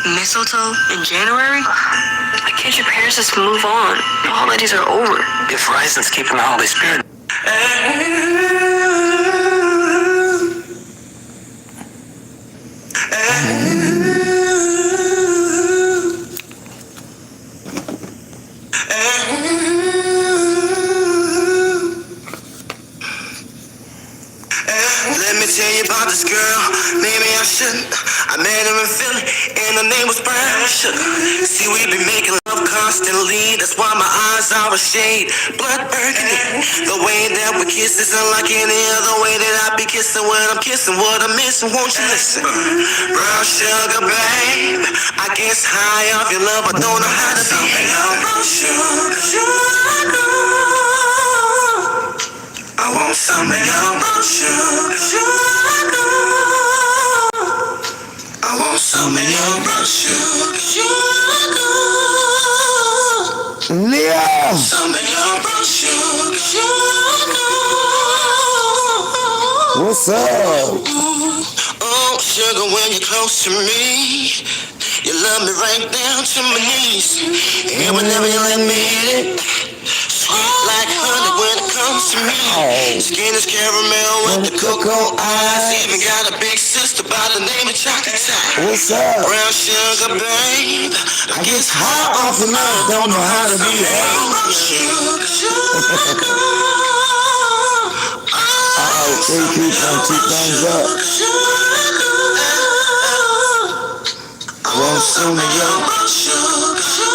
Mistletoe in January? Why can't your parents just move on? The holidays are over. If Verizon's keeping the holiday spirit. Let me tell you about this girl, maybe I shouldn't. I met her in Philly, and her name was Brown Sugar. See, we be making love constantly, that's why my eyes are a shade blood burgundy. The way that we kiss isn't like any other way that I be kissing when I'm kissing what I'm missing, won't you listen? Brown sugar, babe, I guess high off your love, I don't know how to be. Brown sugar, sugar, I want some of your brown sugar, sugar. I want some of your brown sugar, sugar. Yeah. Some of your brown sugar, sugar. What's up? Oh, sugar, when you're close to me, you love me right down to my knees. And whenever you let me hit it, sweet like honey when it comes to me. Skin is caramel with the cocoa eyes. Even got a big sister by the name of Chocolate Tie. What's up? Brown sugar, babe, I guess high off and I don't know how to be. brown sugar, sugar. Uh-oh, 3 people and 2 thumbs up. I want some of your brown sugar, sugar.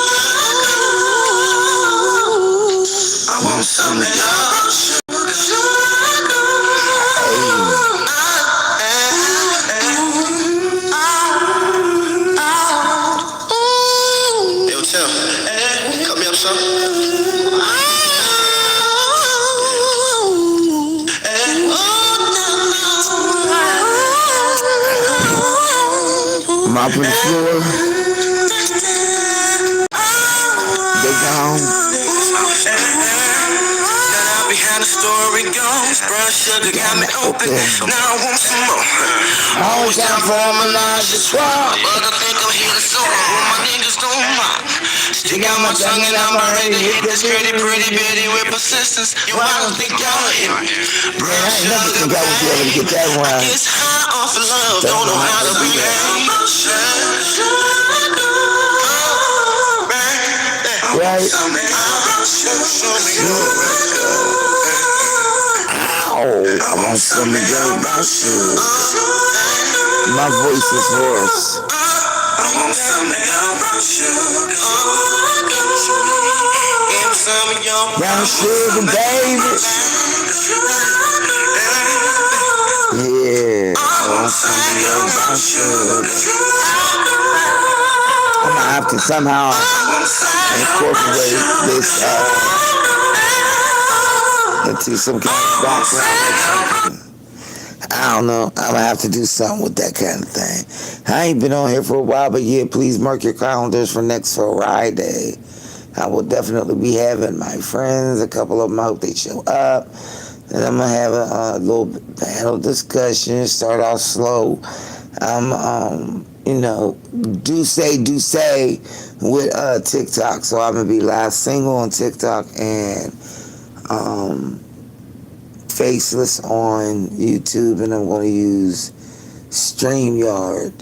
I want some of your brown sugar, sugar. Yo, Tim, cut me up some. Mopping the floor. They gone. Now behind the story goes, brown sugar got me open. Now I want some more. Always got for harmonize the squad. But I think I'm here to solo. My niggas don't mind. Stick out my tongue and I'm already hit this pretty bitty with persistence. You, I don't think y'all hit me. Man, I ain't never think I would be able to get that one. It's high off of love, don't know how to behave. Right? Ow, I want some of your brown sugar. My voice is hoarse. I want some of your brown sugar. Give some of your Brown sugar, baby. Yeah, I want some of your brown sugar. I'm gonna have to somehow incorporate this into some kind of background or something. I don't know. I'm gonna have to do something with that kind of thing. I ain't been on here for a while, but yeah, please mark your calendars for next Friday. I will definitely be having my friends, a couple of them, I hope they show up. And I'm gonna have a little panel discussion, start off slow. Do say with TikTok. So I'm gonna be live single on TikTok and faceless on YouTube, and I'm gonna use StreamYard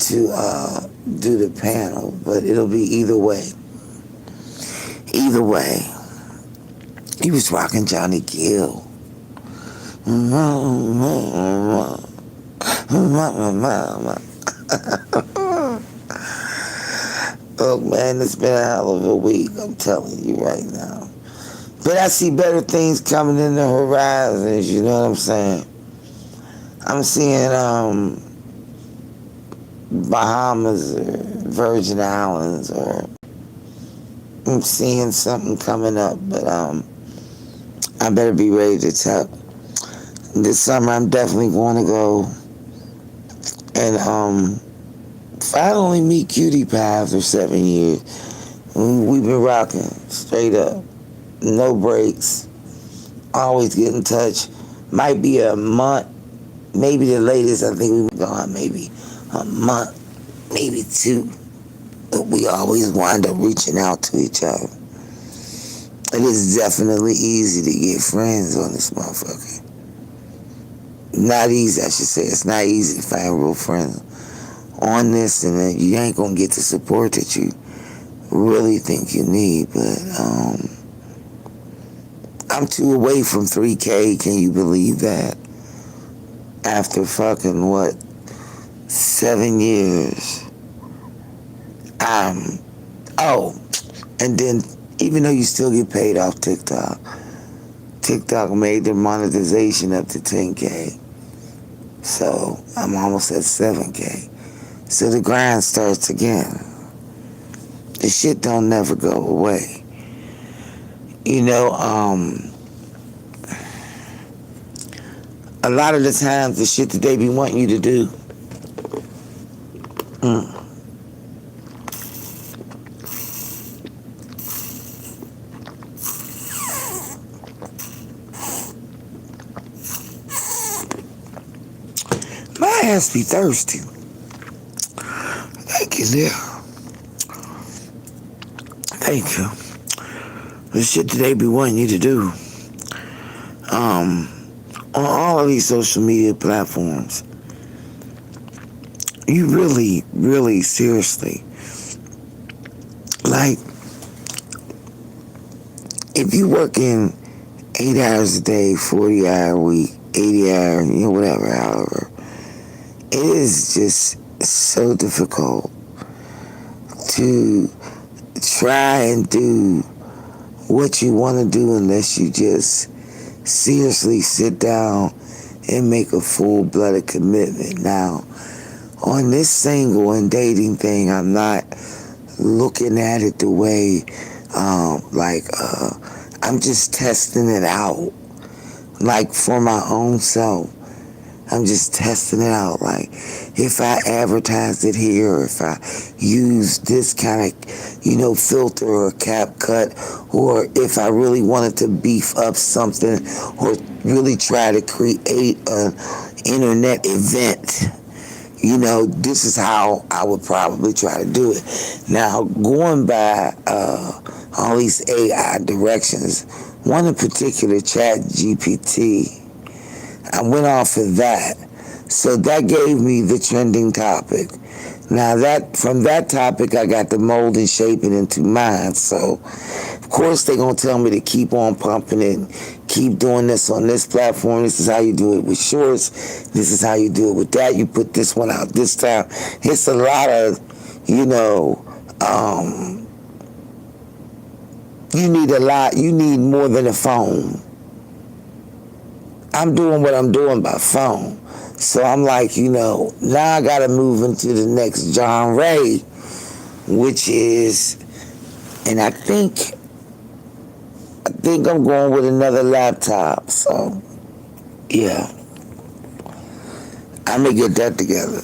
to do the panel. But it'll be either way. Either way. He was rocking Johnny Gill. Oh man, it's been a hell of a week, I'm telling you right now. But I see better things coming in the horizons, you know what I'm saying? I'm seeing Bahamas or Virgin Islands, or I'm seeing something coming up, but I better be ready to tell. This summer I'm definitely going to go and finally meet Cutie Pie after 7 years. We've been rocking straight up, no breaks, always get in touch. Might be a month, maybe the latest I think we've been gone maybe a month maybe 2. But we always wind up reaching out to each other. It is definitely easy to get friends on this motherfucker. Not easy, I should say. It's not easy to find real friends on this, and then you ain't gonna get the support that you really think you need. But I'm 2 away from 3K. Can you believe that? After fucking what, 7 years. And then even though you still get paid off TikTok, TikTok made their monetization up to 10K. So I'm almost at 7K. So the grind starts again. The shit don't never go away. You know, a lot of the times the shit that they be wanting you to do, my ass be thirsty. Thank you, dear. Thank you. The shit that they be wanting you to do. On all of these social media platforms, you really, really, seriously, like, if you working 8 hours a day, 40 hour a week, 80 hours, you know, whatever, however, it is just so difficult to try and do what you want to do unless you just seriously sit down and make a full-blooded commitment. Now, on this single and dating thing, I'm not looking at it the way, I'm just testing it out, like for my own self. I'm just testing it out. Like, if I advertised it here, or if I use this kind of, filter or cap cut, or if I really wanted to beef up something, or really try to create an internet event, this is how I would probably try to do it. Now, going by all these AI directions, one in particular, ChatGPT, I went off of that. So that gave me the trending topic. Now from that topic, I got to mold and shape it into mine. So, of course, they're going to tell me to keep on pumping it, keep doing this on this platform. This is how you do it with shorts. This is how you do it with that. You put this one out this time. It's a lot of, you need more than a phone. I'm doing what I'm doing by phone. So I'm like, now I gotta move into the next genre, which is, and I think I'm going with another laptop. So, yeah. I'm gonna get that together.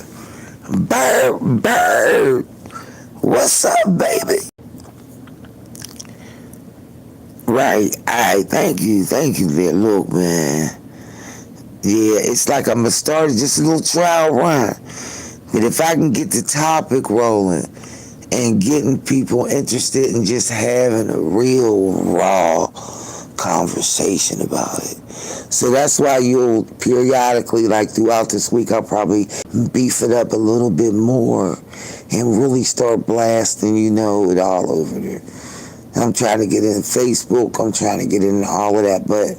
Bird, what's up, baby? Right, thank you, there. Look, man. Yeah, it's like I'm going to start just a little trial run. But if I can get the topic rolling and getting people interested in just having a real raw conversation about it. So that's why you'll periodically, like throughout this week, I'll probably beef it up a little bit more and really start blasting, it all over there. I'm trying to get in Facebook, I'm trying to get in all of that, but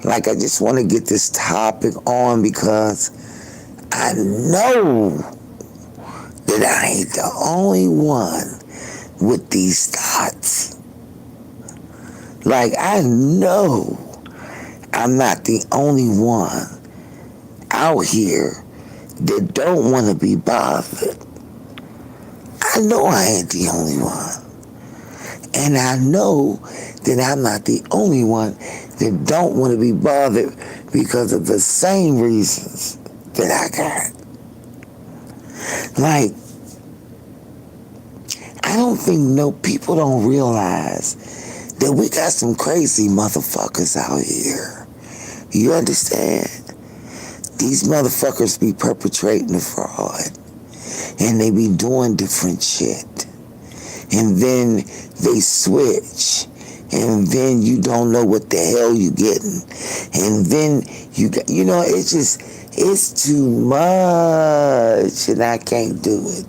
I just want to get this topic on because I know that I ain't the only one with these thoughts. I know I'm not the only one out here that don't want to be bothered. I know I ain't the only one. And I know that I'm not the only one that don't want to be bothered because of the same reasons that I got. I don't think people don't realize that we got some crazy motherfuckers out here. You understand? These motherfuckers be perpetrating the fraud. and they be doing different shit. And then they switch. And then you don't know what the hell you getting. And then it's too much, and I can't do it.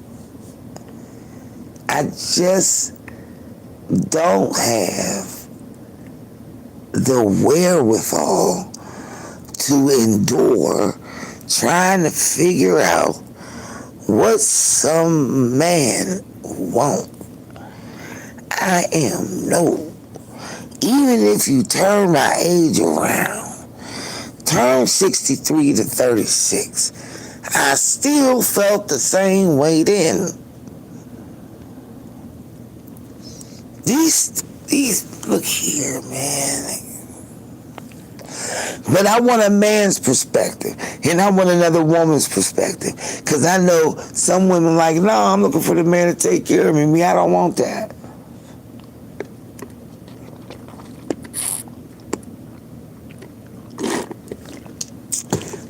I just don't have the wherewithal to endure trying to figure out what some man wants. I am no. Even if you turn my age around, turn 63 to 36, I still felt the same way then. These, look here, man. But I want a man's perspective, and I want another woman's perspective. Because I know some women like, no, I'm looking for the man to take care of me. Me, I don't want that.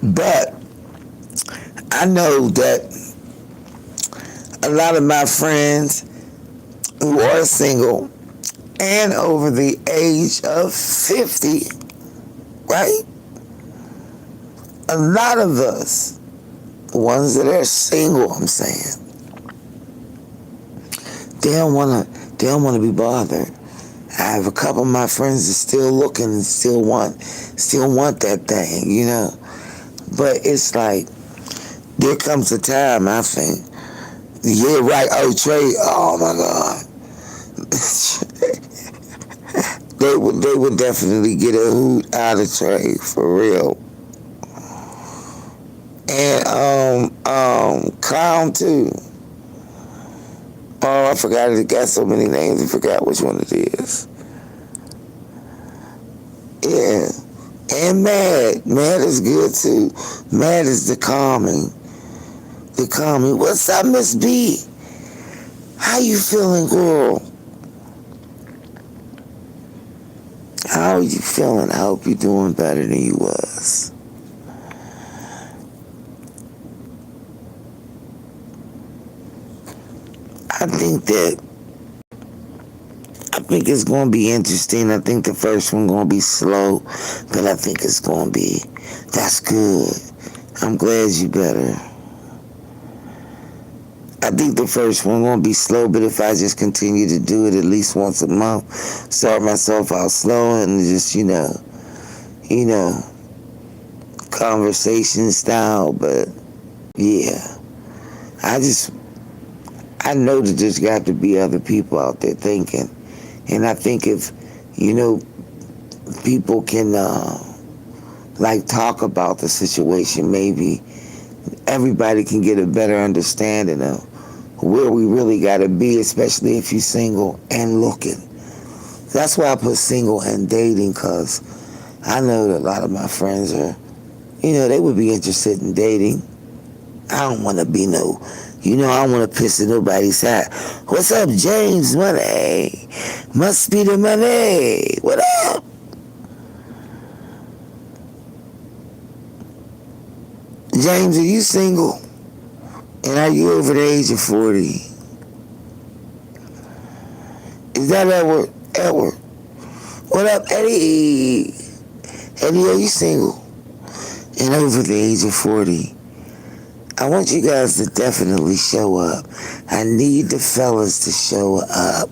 But I know that a lot of my friends who are single and over the age of 50, right? A lot of us, the ones that are single, I'm saying, they don't wanna be bothered. I have a couple of my friends that still looking and still want that thing, you know. But it's like, there comes a time, I think. Yeah, right. Oh, Trey, oh my God. They would definitely get a hoot out of Trey, for real. And Clown too. Oh, I forgot it. It got so many names, I forgot which one it is. Yeah. And Mad. Mad is good too. Mad is the calming. The calming. What's up, Miss B? How you feeling, girl? How are you feeling? I hope you're doing better than you was. I think it's going to be interesting. I think the first one going to be slow, but I think it's going to be, that's good. I'm glad you better. I think the first one going to be slow, but if I just continue to do it at least once a month, start myself out slow and just, you know, conversation style, but yeah. I know that there's got to be other people out there thinking. And I think if, people can, talk about the situation, maybe everybody can get a better understanding of where we really got to be, especially if you're single and looking. That's why I put single and dating, because I know that a lot of my friends are, they would be interested in dating. I don't want to be I don't want to piss in nobody's hat. What's up, James? Money. Must be the money. What up? James, are you single? And are you over the age of 40? Is that Edward? Edward. What up, Eddie? Eddie, are you single? And over the age of 40? I want you guys to definitely show up. I need the fellas to show up.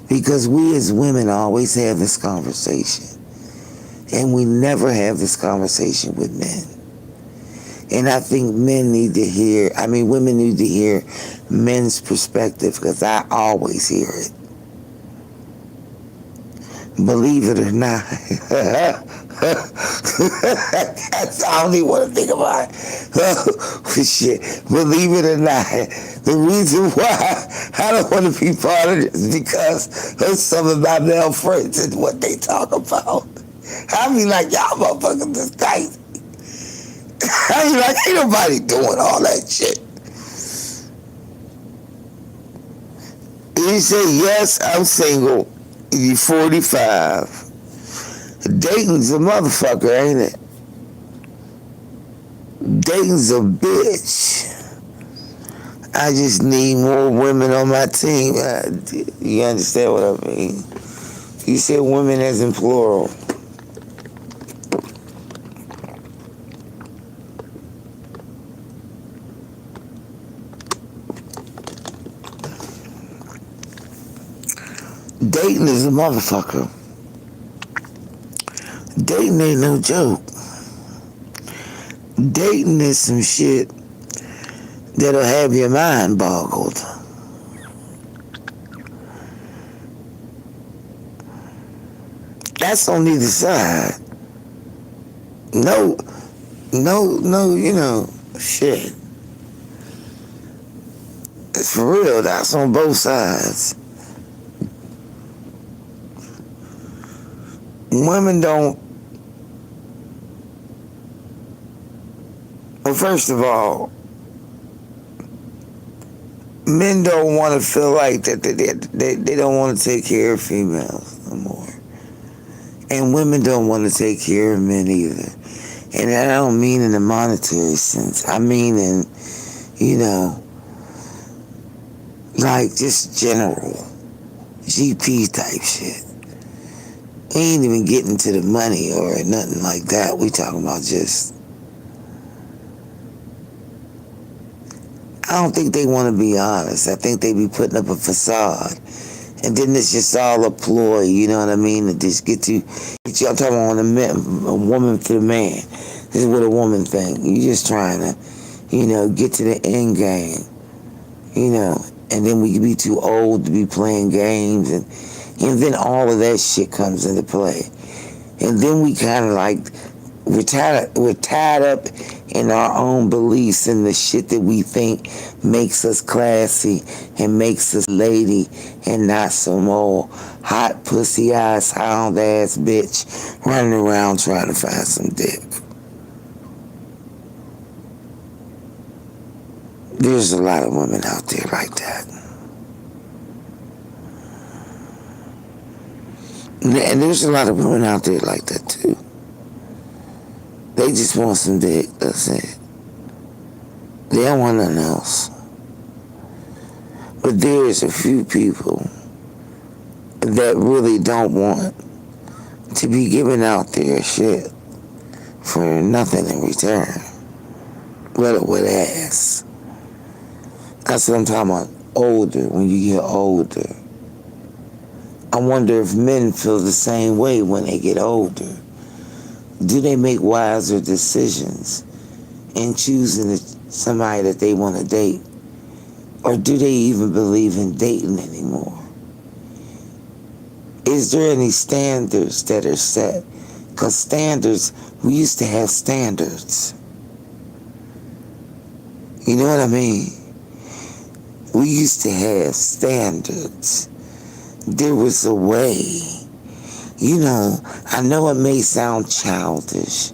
Because we as women always have this conversation. And we never have this conversation with men. And I think women need to hear men's perspective, because I always hear it. Believe it or not. I don't even want to think about it. Shit. Believe it or not, the reason why I don't want to be part of this is because of some of my male friends and what they talk about. I be like, y'all motherfuckers is crazy. I be like, ain't nobody doing all that shit. You say, yes, I'm single. You're 45. Dating's a motherfucker, ain't it? Dating's a bitch. I just need more women on my team. You understand what I mean? You said women as in plural. Dating is a motherfucker. Dating ain't no joke. Dating is some shit that'll have your mind boggled. That's on either side. No, you know, shit. It's for real, that's on both sides. Women don't, well, first of all, men don't want to feel like that they don't want to take care of females no more. And women don't want to take care of men either. And I don't mean in a monetary sense. I mean in, you know, like just general GP type shit. We ain't even getting to the money or nothing like that. We talking about just, I don't think they want to be honest. I think they be putting up a facade. And then it's just all a ploy, you know what I mean? To just get you, I'm talking about a woman to the man. This is what a woman think. You just trying to, you know, get to the end game, you know. And then we can be too old to be playing games, and then all of that shit comes into play. And then we kind of like, we're tied up in our own beliefs and the shit that we think makes us classy and makes us lady and not some old hot pussy ass hound ass bitch running around trying to find some dick. There's a lot of women out there like that. And there's a lot of women out there like that too. They just want some dick, that's it. They don't want nothing else. But there's a few people that really don't want to be giving out their shit for nothing in return. Let it with ass. That's what I'm talking about. Older, when you get older. I wonder if men feel the same way when they get older. Do they make wiser decisions in choosing somebody that they want to date? Or do they even believe in dating anymore? Is there any standards that are set? Because standards, we used to have standards. You know what I mean? We used to have standards. There was a way. You know, I know it may sound childish,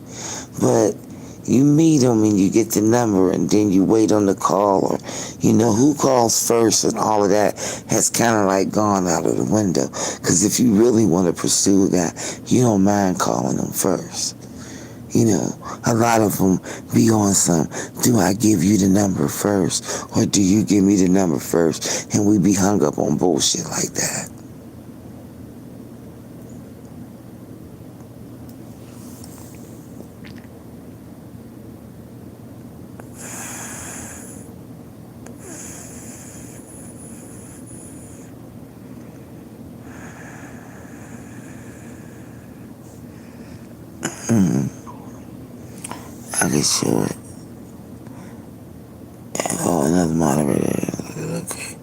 but you meet them and you get the number and then you wait on the call, or, you know, who calls first and all of that has kind of like gone out of the window. Because if you really want to pursue that, you don't mind calling them first. You know, a lot of them be on some, do I give you the number first or do you give me the number first? And we be hung up on bullshit like that. I can show it. And, oh, another moderator. Okay.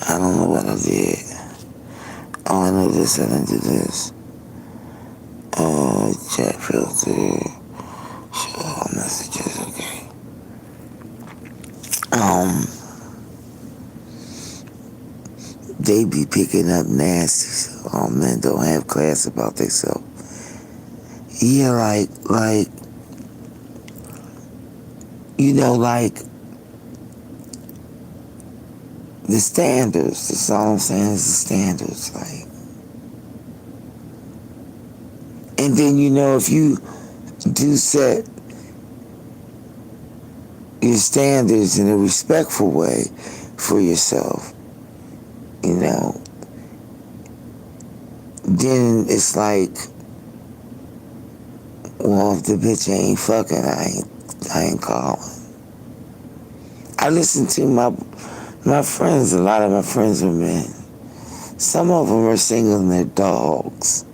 I don't know what I did. Oh, I know this. I didn't do this. Chat filter. Show all messages. Okay. They be picking up nasty. So all men don't have class about themselves. Yeah, like, you know, like, the standards, that's all I'm saying is the standards, like. And then, you know, if you do set your standards in a respectful way for yourself, you know, then it's like, well, if the bitch ain't fucking, I ain't calling. I listen to my friends, a lot of my friends are men. Some of them are single and they're dogs.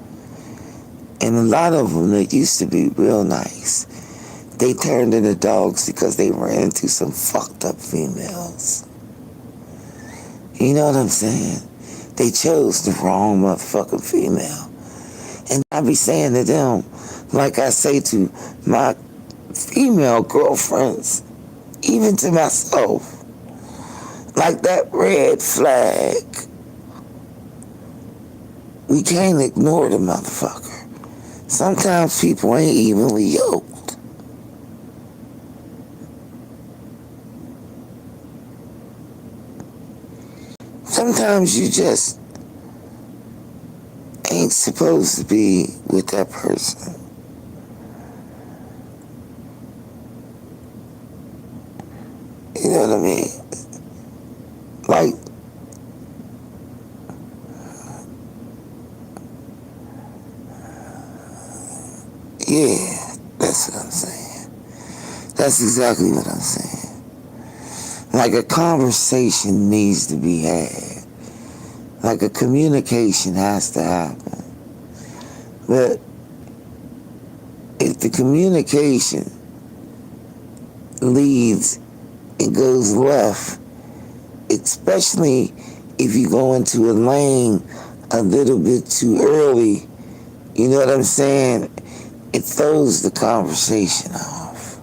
And a lot of them that used to be real nice, they turned into dogs because they ran into some fucked up females. You know what I'm saying? They chose the wrong motherfucking female. And I be saying to them, like I say to my female girlfriends, even to myself, like that red flag, we can't ignore the motherfucker. Sometimes people ain't evenly yoked. Sometimes you just ain't supposed to be with that person. You know what I mean? Like, yeah, that's what I'm saying. That's exactly what I'm saying. Like a conversation needs to be had. Like a communication has to happen. But if the communication leads and goes left, especially if you go into a lane a little bit too early, you know what I'm saying? It throws the conversation off.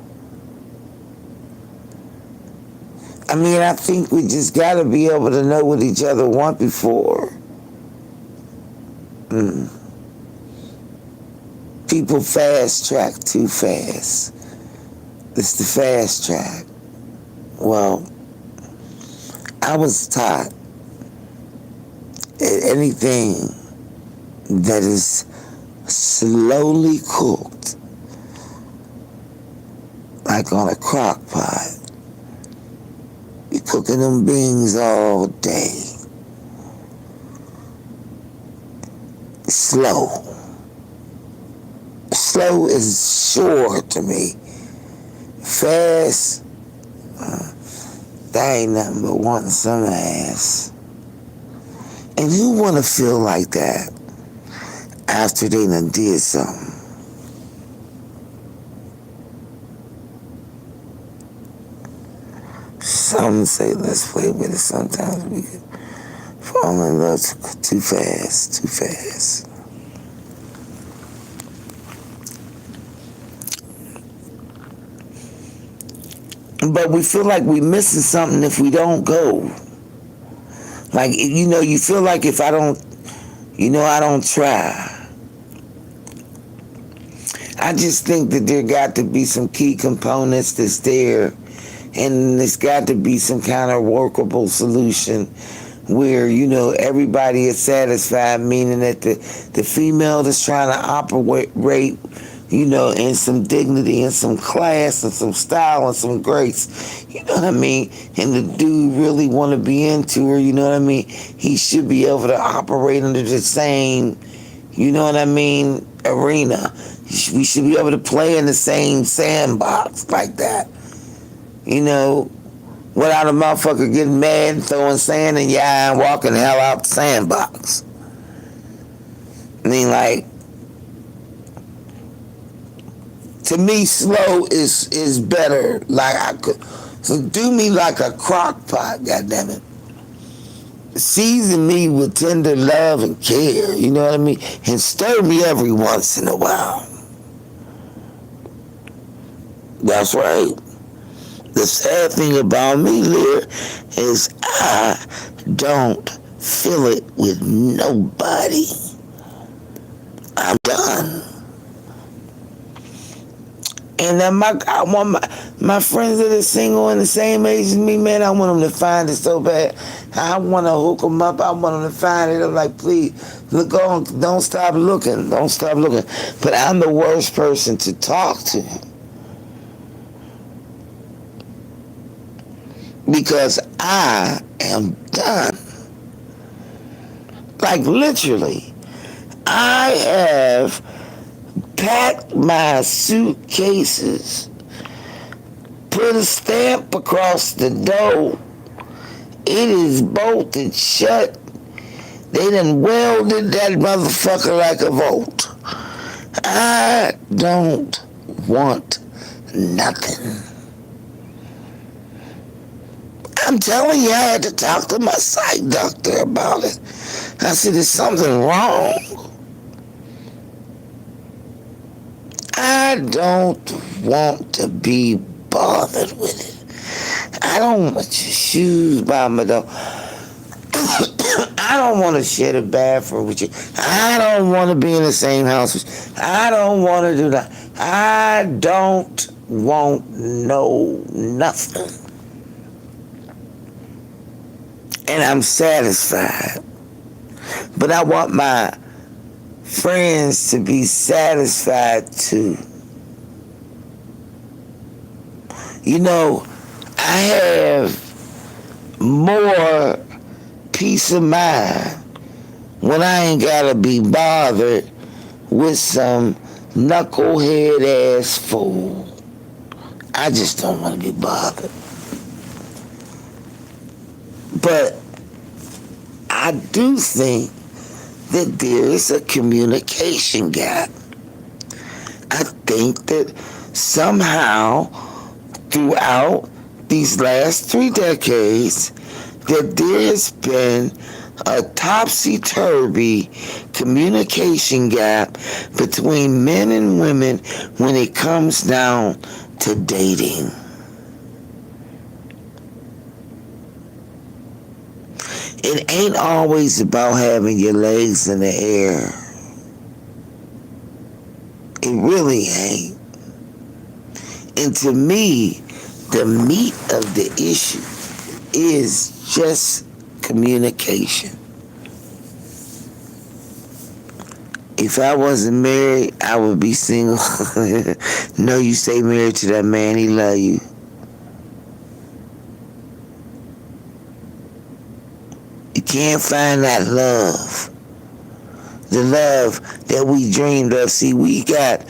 I mean, I think we just gotta be able to know what each other want before. People fast track too fast. It's the fast track. Well, I was taught anything that is slowly cooked, like on a crock pot, you're cooking them beans all day. Slow. Slow is sure to me. Fast, that ain't nothing but wanting some ass. And who want to feel like that after they done did something? Some say let's play with it. Sometimes we can fall in love too fast, too fast. But we feel like we missing something if we don't go. Like, you know, you feel like if I don't, you know, I don't try. I just think that there got to be some key components that's there, and there's got to be some kind of workable solution where, you know, everybody is satisfied, meaning that the female that's trying to operate, you know, in some dignity and some class and some style and some grace, you know what I mean? And the dude really want to be into her, you know what I mean? He should be able to operate under the same, you know what I mean, arena. We should be able to play in the same sandbox like that, you know, without a motherfucker getting mad and throwing sand in your eye and walking the hell out the sandbox. I mean, like, to me, slow is better. Like, I could, so do me like a crock pot, goddammit. Season me with tender love and care, you know what I mean? And stir me every once in a while. That's right. The sad thing about me, Lear, is I don't feel it with nobody. I'm done. And then I want my friends that are single and the same age as me, man, I want them to find it so bad. I want to hook them up. I want them to find it. I'm like, please, look on, don't stop looking. Don't stop looking. But I'm the worst person to talk to. because I am done. Like literally, I have packed my suitcases, put a stamp across the door. It is bolted shut. They done welded that motherfucker like a bolt. I don't want nothing. I'm telling you, I had to talk to my psych doctor about it. I said, there's something wrong. I don't want to be bothered with it. I don't want your shoes by my door. I don't want to share the bathroom with you. I don't want to be in the same house with you. I don't want to do that. I don't want nothing. And I'm satisfied. But I want my friends to be satisfied too. You know, I have more peace of mind when I ain't gotta be bothered with some knucklehead ass fool. I just don't want to be bothered. But I do think that there is a communication gap. I think that somehow throughout these last 3 decades that there has been a topsy-turvy communication gap between men and women when it comes down to dating. It ain't always about having your legs in the air. It really ain't. And to me, the meat of the issue is just communication. If I wasn't married, I would be single. No, you stay married to that man, he love you. You can't find that love. The love that we dreamed of. See, we got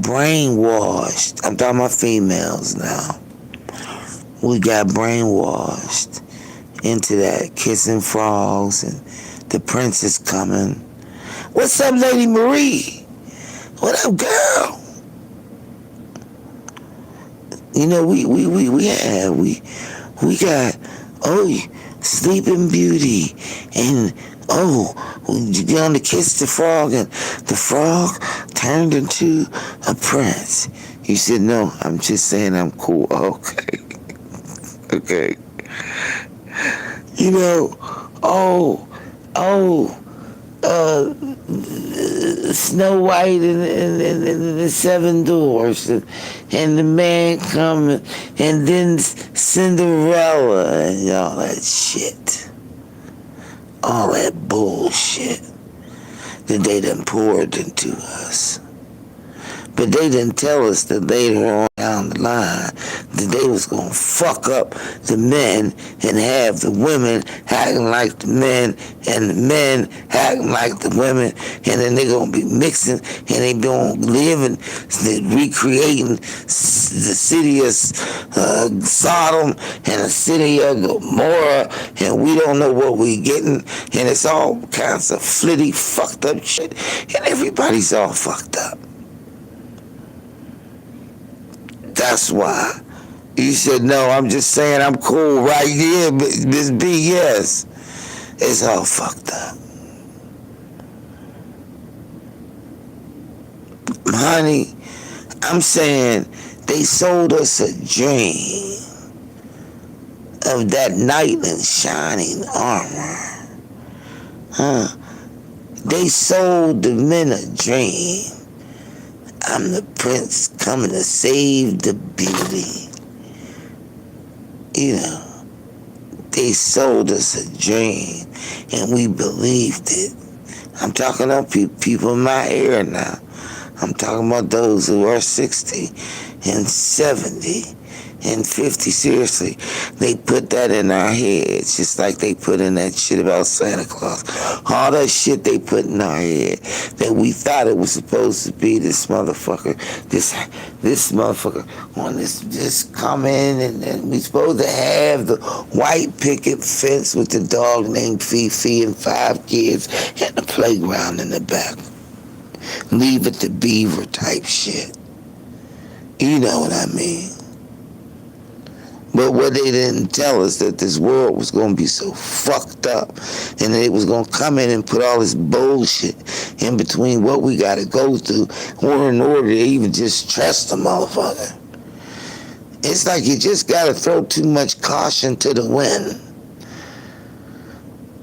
brainwashed. I'm talking about females now. We got brainwashed into that kissing frogs and the prince is coming. What's up, Lady Marie? What up, girl? You know, we got Sleeping Beauty and you gonna kiss the frog and the frog turned into a prince. You said, no, I'm just saying I'm cool. Okay. Okay. You know, Snow White and the Seven Dwarfs and the man coming and then Cinderella and all that shit. All that bullshit that they done poured into us. But they didn't tell us that later on down the line that they was gonna fuck up the men and have the women acting like the men and the men acting like the women, and then they gonna be mixing and they gonna live and recreating the city of Sodom and the city of Gomorrah, and we don't know what we getting, and it's all kinds of flitty, fucked up shit, and everybody's all fucked up. That's why. You said, no, I'm just saying I'm cool right here, Miss B, yes. It's all fucked up. Honey, I'm saying they sold us a dream of that knight in shining armor. They sold the men a dream. I'm the prince coming to save the beauty. You know, they sold us a dream and we believed it. I'm talking about people in my era now. I'm talking about those who are 60 and 70 And 50, seriously, they put that in our heads, just like they put in that shit about Santa Claus. All that shit they put in our head, that we thought it was supposed to be this motherfucker, this motherfucker on this coming, and we supposed to have the white picket fence with the dog named Fifi and 5 kids and the playground in the back. Leave it to Beaver type shit. You know what I mean? But what they didn't tell us, that this world was going to be so fucked up, and that it was going to come in and put all this bullshit in between what we got to go through in order to even just trust the motherfucker. It's like you just got to throw too much caution to the wind.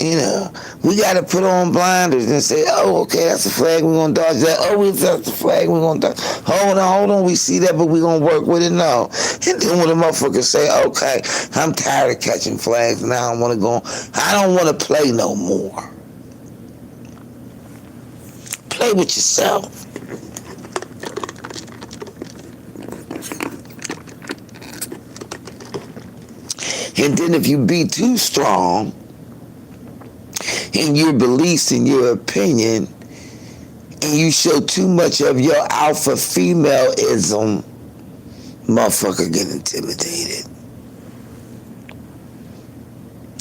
You know, we got to put on blinders and say, oh, okay, that's a flag, we're going to dodge that. Oh, that's a flag, we're going to dodge. Hold on, we see that, but we're going to work with it now. And then when the motherfuckers say, okay, I'm tired of catching flags, now I want to go, I don't want to play no more. Play with yourself. And then if you be too strong in your beliefs and your opinion, and you show too much of your alpha female-ism, motherfucker get intimidated.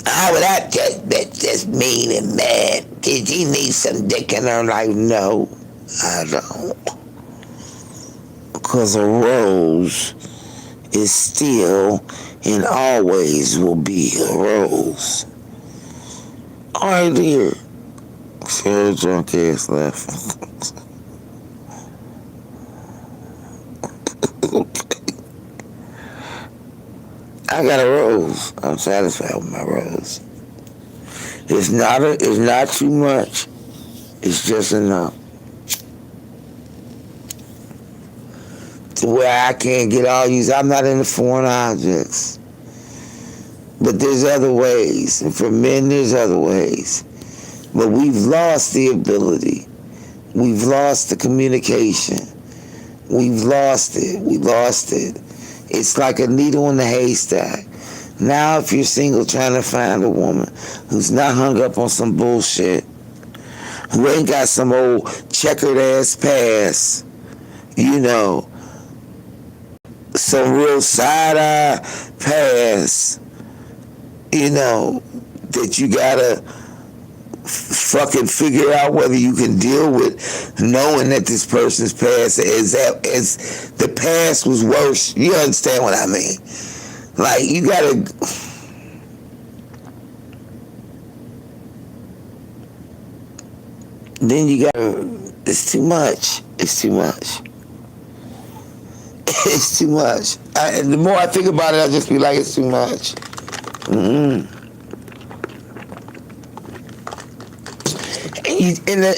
How would that just mean and mad? Did he need some dick in her life? No, I don't. Because a rose is still and always will be a rose. All right, dear. Sarah drunk ass left. I got a rose. I'm satisfied with my rose. It's not too much. It's just enough. To where I can't get all used. I'm not into foreign objects. But there's other ways. And for men, there's other ways. But we've lost the ability. We've lost the communication. We've lost it. We lost it. It's like a needle in the haystack. Now if you're single trying to find a woman who's not hung up on some bullshit, who ain't got some old checkered ass past, you know, some real side-eye past, you know, that you gotta fucking figure out whether you can deal with, knowing that this person's past is the past was worse. You understand what I mean? Like, you gotta. Then you gotta. It's too much. It's too much. It's too much. The more I think about it, I just be like, it's too much.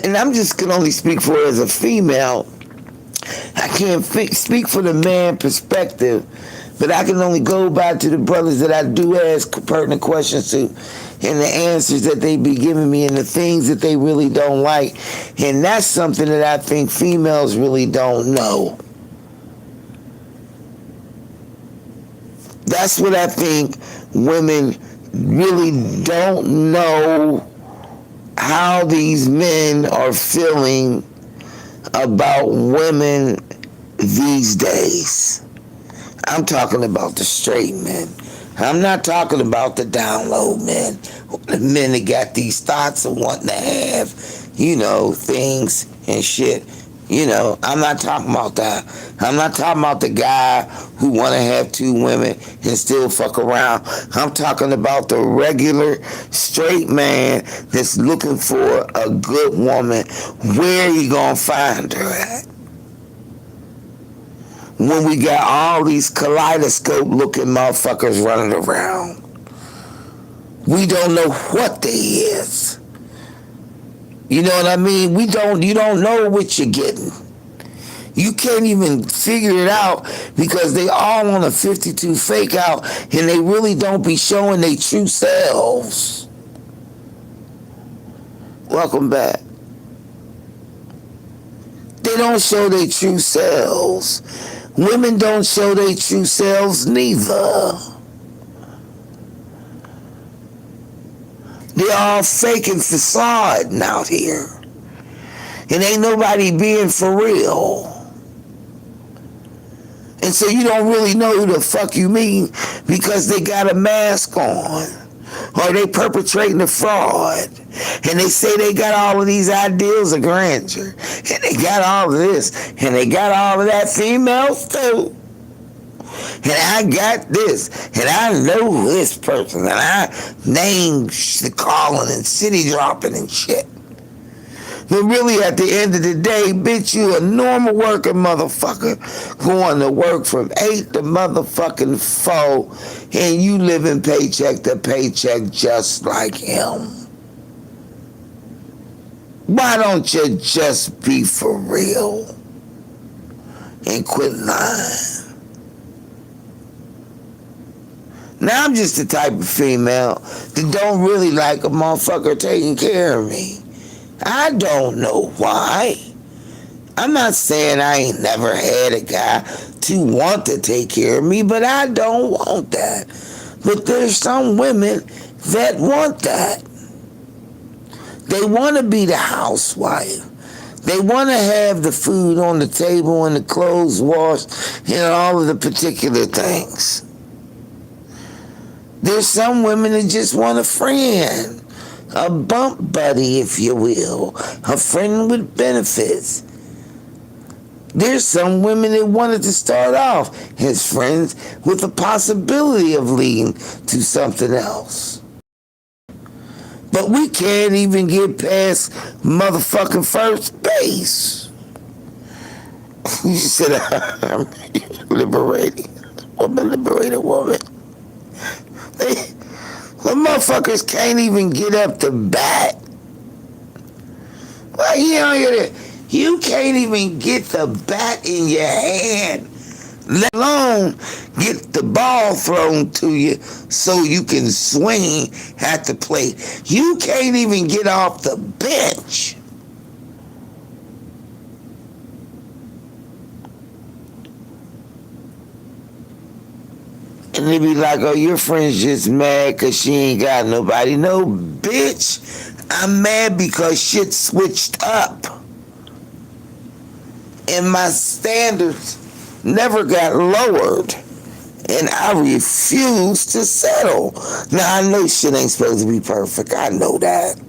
And I'm just can only speak for it as a female. I can't speak for the man perspective, but I can only go back to the brothers that I do ask pertinent questions to, and the answers that they be giving me, and the things that they really don't like. And that's something that I think females really don't know. That's what I think women really don't know, how these men are feeling about women these days. I'm talking about the straight men. I'm not talking about the download men, the men that got these thoughts of wanting to have, you know, things and shit. You know, I'm not talking about that. I'm not talking about the guy who want to have 2 women and still fuck around. I'm talking about the regular straight man that's looking for a good woman. Where he gonna find her at? When we got all these kaleidoscope looking motherfuckers running around, we don't know what they is. You know what I mean? You don't know what you're getting. You can't even figure it out because they all on a 52 fake out, and they really don't be showing their true selves. Welcome back. They don't show their true selves. Women don't show their true selves neither. They're all faking facade out here. And ain't nobody being for real. And so you don't really know who the fuck you mean because they got a mask on. Or they perpetrating a fraud. And they say they got all of these ideals of grandeur. And they got all of this. And they got all of that, females too. And I got this. And I know this person. And I named the calling and city dropping and shit. But really, at the end of the day, bitch, you a normal working motherfucker going to work from 8 to motherfucking 4, and you living paycheck to paycheck just like him. Why don't you just be for real and quit lying? Now, I'm just the type of female that don't really like a motherfucker taking care of me. I don't know why. I'm not saying I ain't never had a guy to want to take care of me, but I don't want that. But there's some women that want that. They want to be the housewife. They want to have the food on the table and the clothes washed and all of the particular things. There's some women that just want a friend. A bump buddy, if you will. A friend with benefits. There's some women that wanted to start off as friends with the possibility of leading to something else. But we can't even get past motherfucking first base. You said, I'm liberating. I'm a liberated woman. The motherfuckers can't even get up to bat. Well, you can't even get the bat in your hand, let alone get the ball thrown to you so you can swing at the plate. You can't even get off the bench. And they be like, oh, your friend's just mad because she ain't got nobody. No, bitch. I'm mad because shit switched up. And my standards never got lowered. And I refuse to settle. Now, I know shit ain't supposed to be perfect. I know that.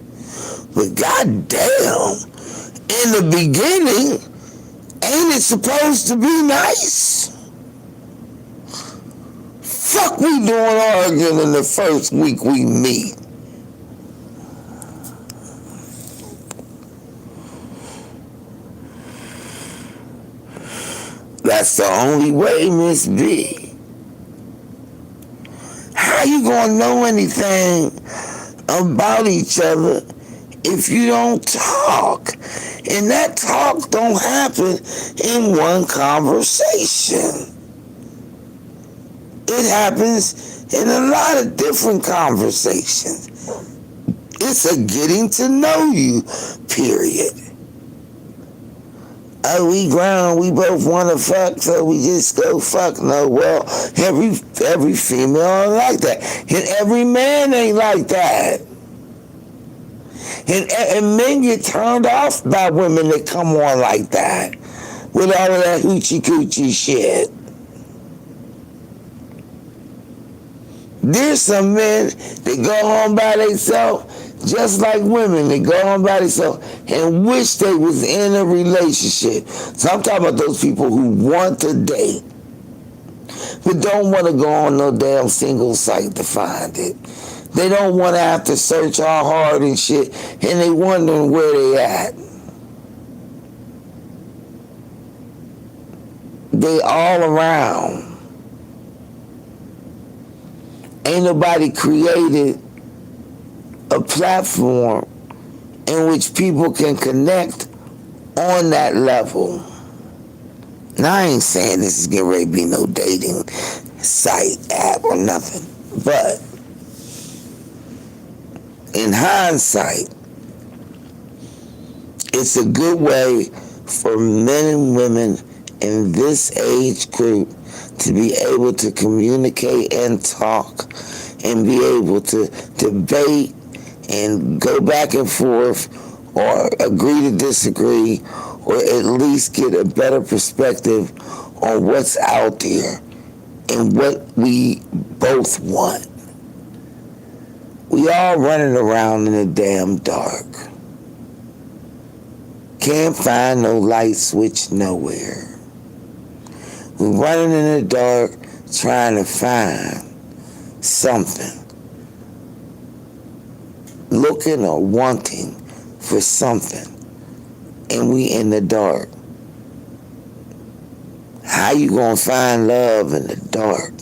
But goddamn, in the beginning, ain't it supposed to be nice? Fuck we doing arguing in the first week we meet. That's the only way, Miss B. How you gonna know anything about each other if you don't talk? And that talk don't happen in one conversation. It happens in a lot of different conversations. It's a getting to know you, period. Oh, we grown, we both want to fuck, so we just go fuck. No, well, every female ain't like that. And every man ain't like that. And men get turned off by women that come on like that. With all of that hoochie coochie shit. There's some men that go home by themselves, just like women that go home by themselves and wish they was in a relationship. So I'm talking about those people who want to date, but don't want to go on no damn single site to find it. They don't want to have to search all hard and shit, and they wondering where they at. They all around. Ain't nobody created a platform in which people can connect on that level. Now, I ain't saying this is getting ready to be no dating site, app, or nothing. But in hindsight, it's a good way for men and women in this age group to be able to communicate and talk and be able to debate and go back and forth or agree to disagree or at least get a better perspective on what's out there and what we both want. We all running around in the damn dark. Can't find no light switch nowhere. We're running in the dark trying to find something. Looking or wanting for something. And we in the dark. How you gonna find love in the dark?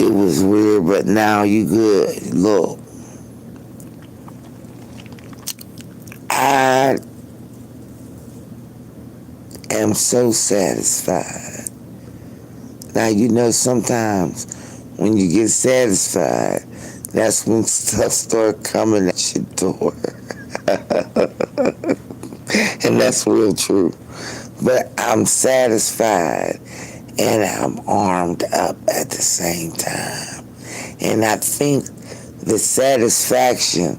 It was weird, but now you good. Look, I am so satisfied. Now, you know, sometimes when you get satisfied, that's when stuff start coming at your door. And that's real true. But I'm satisfied and I'm armed up at the same time. And I think the satisfaction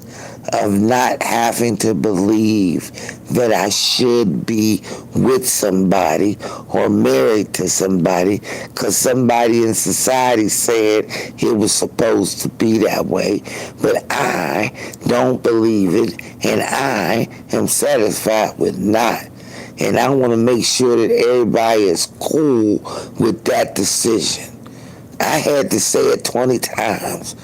of not having to believe that I should be with somebody or married to somebody because somebody in society said it was supposed to be that way, but I don't believe it and I am satisfied with not. And I want to make sure that everybody is cool with that decision. I had to say it 20 times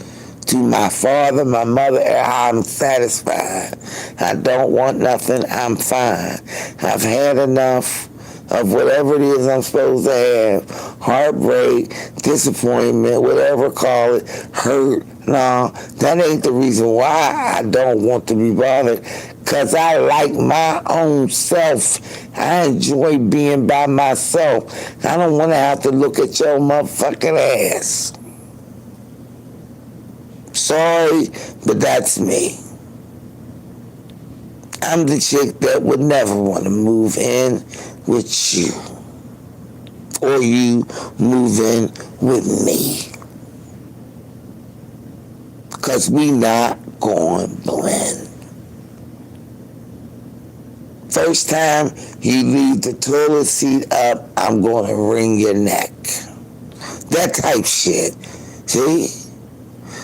to my father, my mother, I'm satisfied. I don't want nothing, I'm fine. I've had enough of whatever it is I'm supposed to have. Heartbreak, disappointment, whatever call it, hurt. No, that ain't the reason why I don't want to be bothered. Because I like my own self. I enjoy being by myself. I don't want to have to look at your motherfucking ass. Sorry, but that's me. I'm the chick that would never want to move in with you. Or you move in with me. Because we not going to blend. First time you leave the toilet seat up, I'm going to wring your neck. That type shit. See?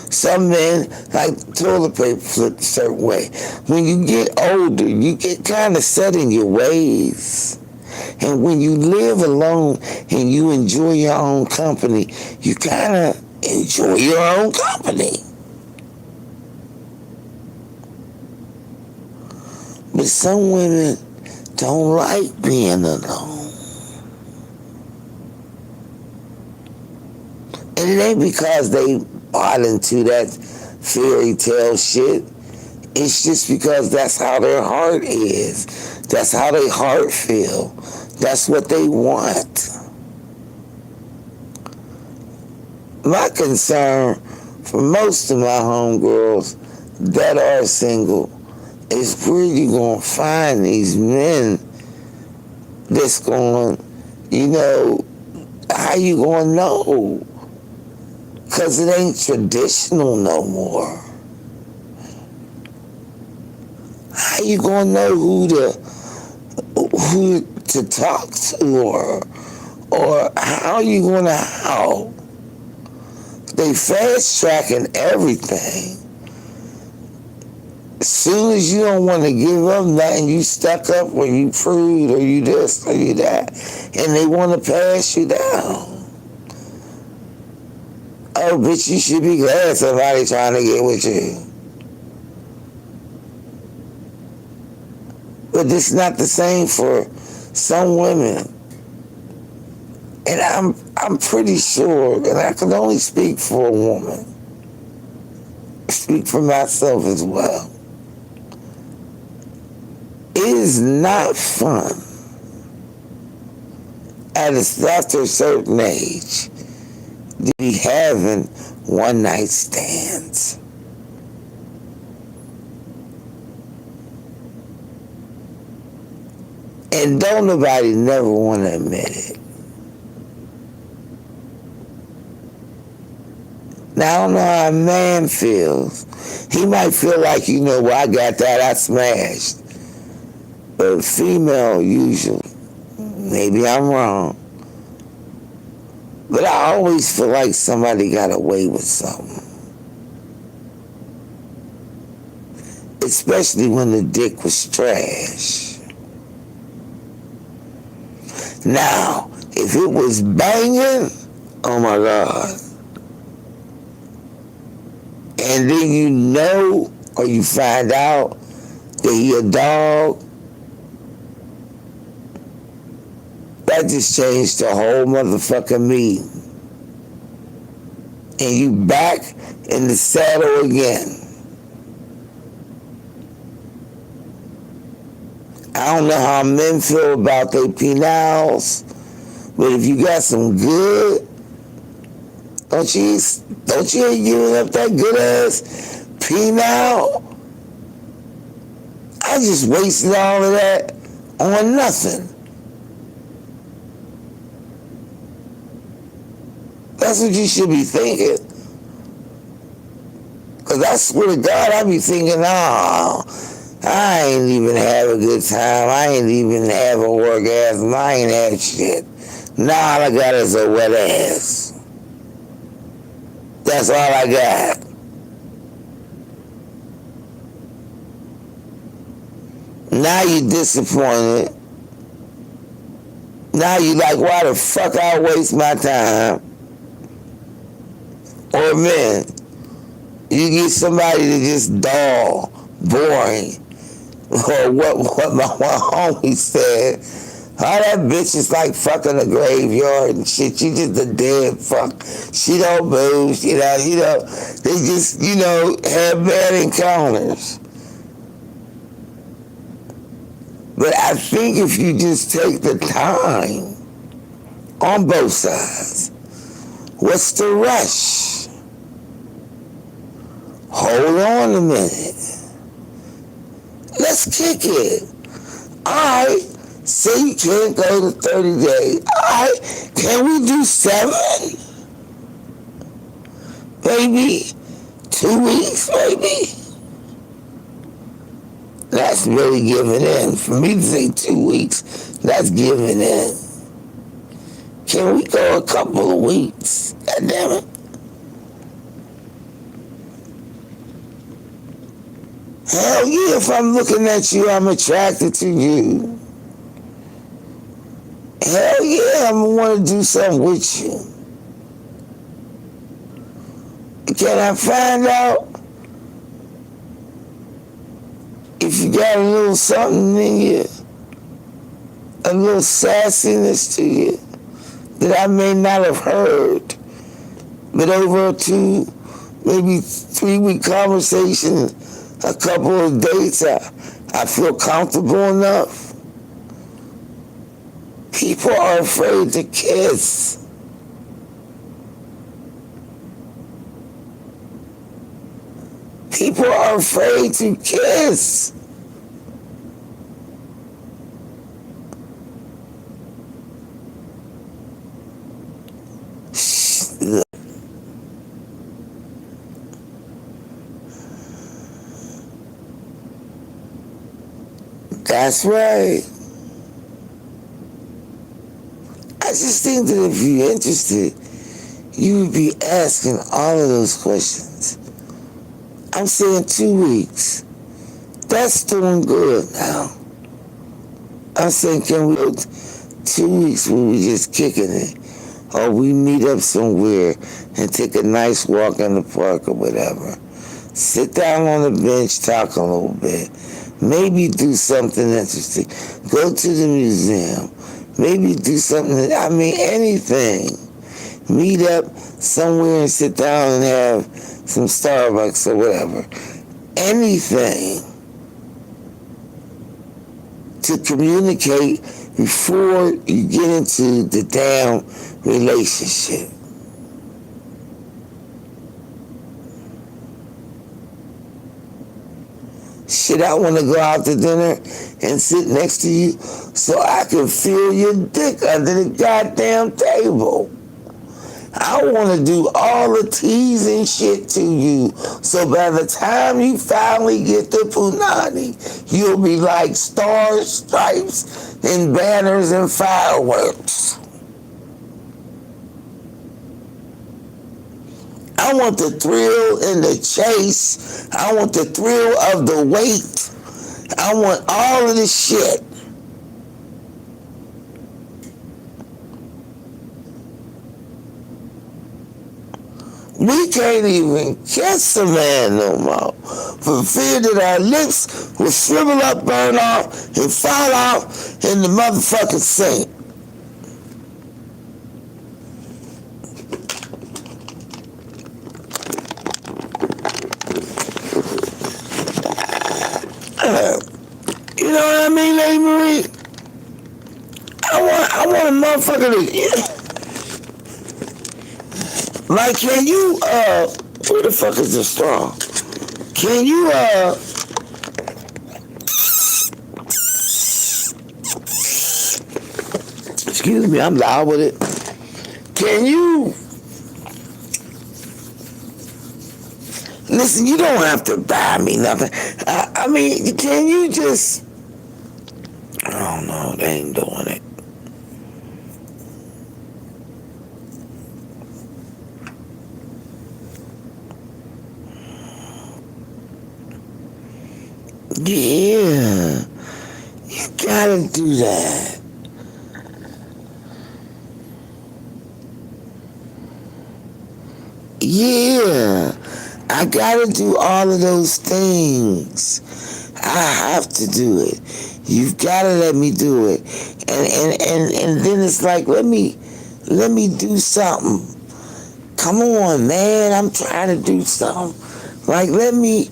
Some men like toilet paper flip a certain way. When you get older, you get kind of set in your ways. And when you live alone and you enjoy your own company, you kind of enjoy your own company. But some women don't like being alone. And it ain't because they bought into that fairy tale shit. It's just because that's how their heart is. That's how their heart feel. That's what they want. My concern for most of my homegirls that are single is where you gonna find these men that's going, you know, how you gonna know? Because it ain't traditional no more. How you gonna know who to talk to or how you gonna how? They fast tracking everything. As soon as you don't want to give up nothing, you stuck up or you prude or you this or you that, and they want to pass you down. Oh, bitch, you should be glad somebody trying to get with you. But it's not the same for some women. And I'm pretty sure, and I can only speak for a woman, speak for myself as well. It is not fun after a certain age to be having one night stands. And don't nobody never want to admit it. Now, I don't know how a man feels. He might feel like, well, I got that, I smashed. But a female, usually, maybe I'm wrong, but I always feel like somebody got away with something. Especially when the dick was trash. Now, if it was banging, oh my God. And then or you find out that he a dog, that just changed the whole motherfucking meeting. And you back in the saddle again. I don't know how men feel about their penals, but if you got some good, don't you giving up that good ass penal? I just wasted all of that on nothing. That's what you should be thinking. Because I swear to God, I be thinking, oh, I ain't even have a good time. I ain't even have a orgasm. I ain't have shit. Now all I got is a wet ass. That's all I got. Now you disappointed. Now you like, why the fuck I waste my time? Or men, you get somebody that just dull, boring. Or what my one homie said, that bitch is like fucking a graveyard and shit. She just a dead fuck. She don't move, they just, have bad encounters. But I think if you just take the time on both sides, what's the rush? Hold on a minute. Let's kick it. All right, say you can't go to 30 days. All right, can we do 7? Maybe 2 weeks, maybe. That's really giving in. For me to say 2 weeks, that's giving in. Can we go a couple of weeks? God damn it. Hell yeah, if I'm looking at you, I'm attracted to you. Hell yeah, I'm gonna want to do something with you. Can I find out if you got a little something in you, a little sassiness to you that I may not have heard, but over a 2, maybe 3-week conversation, a couple of dates, I feel comfortable enough. People are afraid to kiss. People are afraid to kiss. That's right. I just think that if you're interested, you would be asking all of those questions. I'm saying 2 weeks. That's doing good now. I'm saying, can we go 2 weeks where we just kicking it? Or we meet up somewhere and take a nice walk in the park or whatever. Sit down on the bench, talk a little bit. Maybe do something interesting. Go to the museum. Maybe do something, anything. Meet up somewhere and sit down and have some Starbucks or whatever. Anything to communicate before you get into the damn relationship. Shit, I want to go out to dinner and sit next to you so I can feel your dick under the goddamn table. I want to do all the teasing shit to you, so by the time you finally get to Punani, you'll be like stars, stripes, and banners and fireworks. I want the thrill and the chase. I want the thrill of the wait. I want all of this shit. We can't even kiss a man no more for fear that our lips will shrivel up, burn off, and fall out in the motherfucking sink. You know what I mean, Lady Marie? I want a motherfucker to... Like, can you, where the fuck is the straw? Can you, excuse me, I'm loud with it. Can you, listen, you don't have to buy me nothing. I mean, can you just, I don't know, they ain't doing it. Yeah, you gotta do that. Yeah, I gotta do all of those things. I have to do it. You've gotta let me do it. And then it's like, let me do something. Come on, man, I'm trying to do something. Like, let me,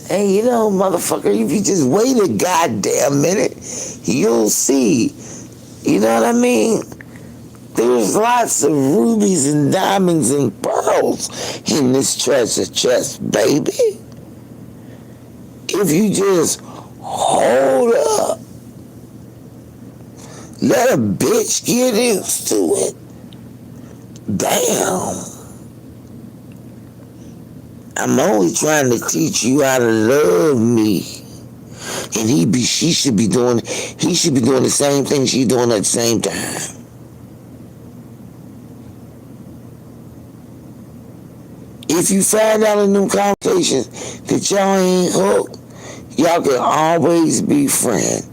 hey, you know, motherfucker, if you just wait a goddamn minute, you'll see. You know what I mean? There's lots of rubies and diamonds and pearls in this treasure chest, baby. If you just hold up, let a bitch get used to it. Damn. I'm only trying to teach you how to love me. And he should be doing the same thing she's doing at the same time. If you find out in them conversations that y'all ain't hooked, y'all can always be friends.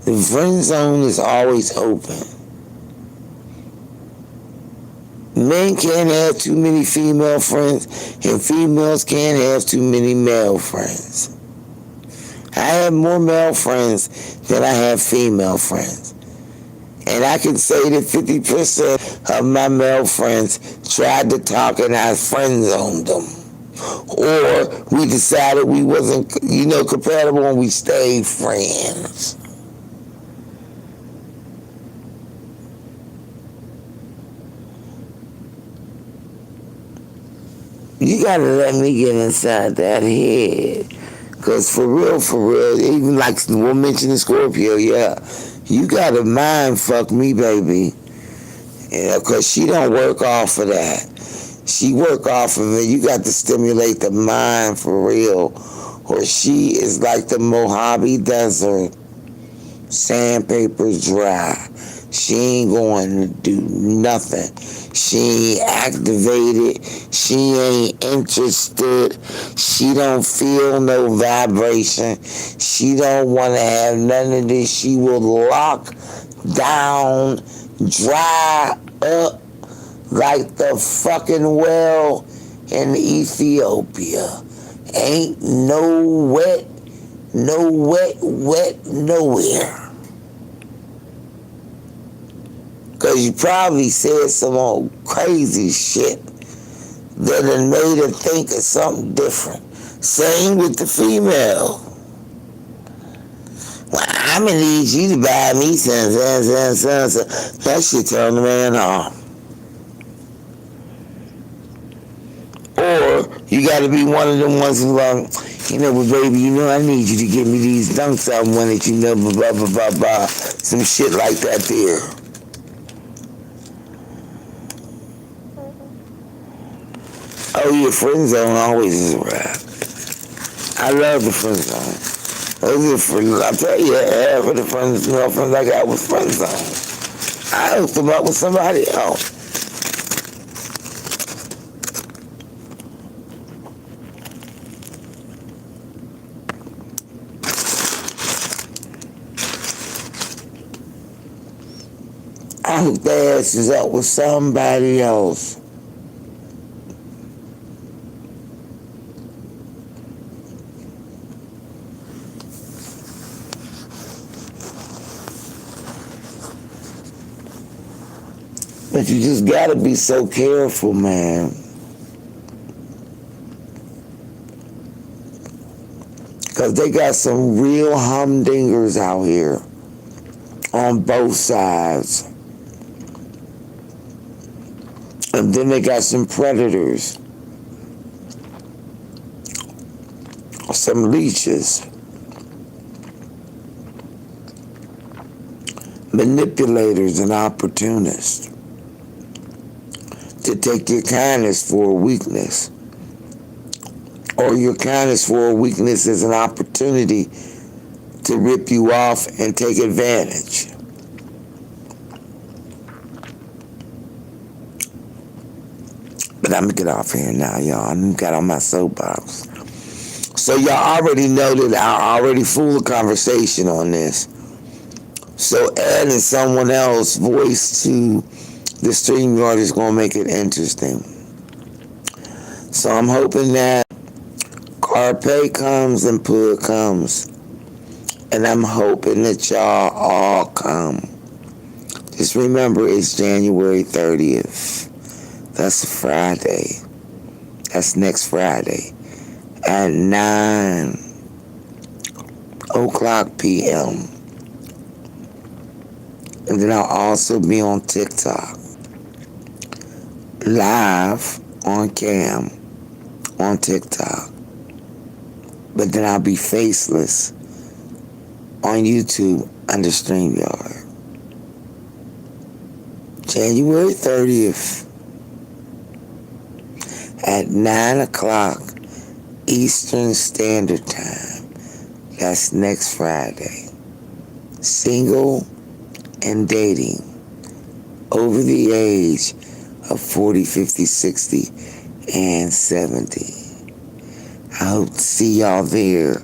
The friend zone is always open. Men can't have too many female friends, and females can't have too many male friends. I have more male friends than I have female friends. And I can say that 50% of my male friends tried to talk and I friend zoned them. Or we decided we wasn't, compatible and we stayed friends. You gotta let me get inside that head. Cause for real, even like we'll mention the Scorpio, yeah. You gotta mind fuck me, baby. Cause she don't work off of that. She work off of it. You got to stimulate the mind for real. Or she is like the Mojave Desert. Sandpaper dry. She ain't going to do nothing. She ain't activated. She ain't interested. She don't feel no vibration. She don't want to have none of this. She will lock down, dry up like the fucking well in Ethiopia. Ain't no wet nowhere. Cause you probably said some old crazy shit that done made her think of something different. Same with the female. Well, I'm gonna need you to buy me some. That shit turn the man off. Or you gotta be one of them ones who but baby, I need you to give me these dunks I wanted, blah, blah, blah, blah, blah. Some shit like that there. Oh yeah, friend zone always is a rap. I love the friend zone. I tell you, half of the girlfriends I got was friend zone. I hooked them up with somebody else. I hooked their asses up with somebody else. But you just gotta be so careful, man. Because they got some real humdingers out here on both sides. And then they got some predators. Some leeches. Manipulators and opportunists. To take your kindness for a weakness, or your kindness for a weakness is an opportunity to rip you off and take advantage. But I'm gonna get off here now, y'all. I got on my soapbox. So y'all already know that I already fooled the conversation on this. So adding someone else's voice to the StreamYard is going to make it interesting. So I'm hoping that Carpe comes and Pud comes. And I'm hoping that y'all all come. Just remember, it's January 30th. That's a Friday. That's next Friday at 9:00 p.m. And then I'll also be on TikTok. Live on cam on TikTok. But then I'll be faceless on YouTube under StreamYard. January 30th at 9:00 Eastern Standard Time. That's next Friday. Single and dating over the age of 40, 50, 60, and 70. I hope to see y'all there.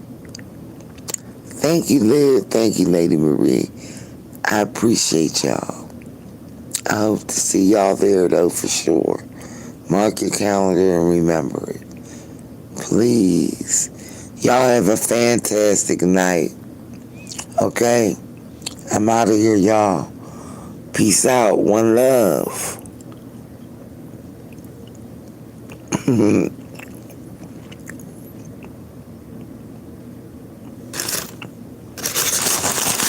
Thank you, Liv. Thank you, Lady Marie. I appreciate y'all. I hope to see y'all there, though, for sure. Mark your calendar and remember it. Please. Y'all have a fantastic night. Okay? I'm out of here, y'all. Peace out. One love.